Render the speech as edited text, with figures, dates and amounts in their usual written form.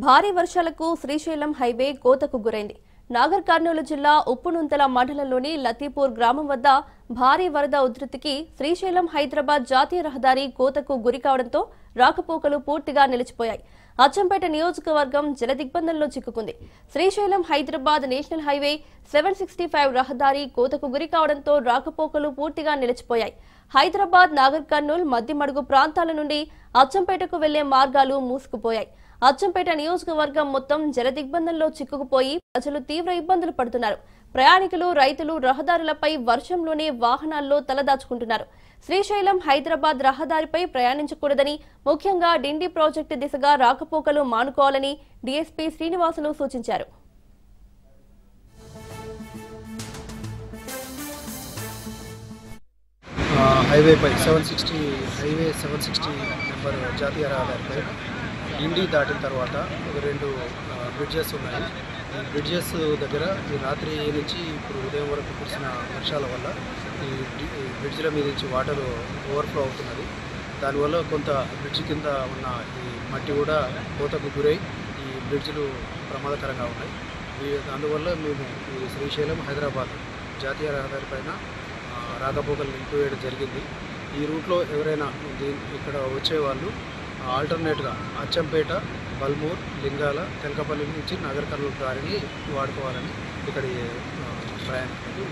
భారీ వర్షాలకు శ్రీశైలం హైవే కోతకు గురైంది. నాగర్ కర్నూలు జిల్లా ఉప్పునుంతల మండలంలోని లతీపూర్ గ్రామం వద్ద భారీ వరద ఉధృతికి శ్రీశైలం హైదరాబాద్ జాతీయ రహదారి కోతకు గురికావడంతో రాకపోకలు పూర్తిగా నిలిచిపోయాయి. అచ్చంపేట నియోజకవర్గం జలదిగ్బంధంలో చిక్కుకుంది. శ్రీశైలం హైదరాబాద్ నేషనల్ హైవే 765 రహదారి కోతకు గురికావడంతో రాకపోకలు పూర్తిగా నిలిచిపోయాయి. హైదరాబాద్ నాగర్ కర్నూల్ మధ్యమడుగు ప్రాంతాల నుండి అచ్చంపేటకు వెళ్లే మార్గాలు మూసుకుపోయాయి. అచ్చంపేట నియోజకవర్గం మొత్తం జలదిగ్బంధంలో చిక్కుకుపోయి ప్రజలు తీవ్ర ఇబ్బందులు పడుతున్నారు. ప్రయాణికులు, రైతులు రహదారులపై వర్షంలోనే వాహనాల్లో తలదాచుకుంటున్నారు. శ్రీశైలం హైదరాబాద్ రహదారిపై ప్రయాణించకూడదని, ముఖ్యంగా డిండి ప్రాజెక్టు దిశగా రాకపోకలు మానుకోవాలని డీఎస్పీ శ్రీనివాసులు సూచించారు. హైవేపై 760 నెంబర్ జాతీయ రహదారిపై ఇండి దాటిన తర్వాత ఒక 2 బ్రిడ్జెస్ ఉన్నాయి. ఈ బ్రిడ్జెస్ దగ్గర ఈ రాత్రి నుంచి ఇప్పుడు ఉదయం వరకు కురిసిన వర్షాల వల్ల ఈ బ్రిడ్జ్ల మీద నుంచి వాటర్ ఓవర్ఫ్లో అవుతున్నది. దానివల్ల కొంత బ్రిడ్జ్ కింద ఉన్న ఈ మట్టి కూడా కోతకు గురై ఈ బ్రిడ్జ్లు ప్రమాదకరంగా ఉన్నాయి. అందువల్ల మేము ఈ శ్రీశైలం హైదరాబాద్ జాతీయ రహదారి పైన రాకపోకలు నిలిపివేయడం జరిగింది. ఈ రూట్లో ఎవరైనా ఇక్కడ వచ్చేవాళ్ళు ఆల్టర్నేట్గా అచ్చంపేట, బల్మూర్, లింగాల, తెలకపల్లి నుంచి నాగర్ కర్నూలు దారిని వాడుకోవాలని ఇక్కడి ప్రయాణికులు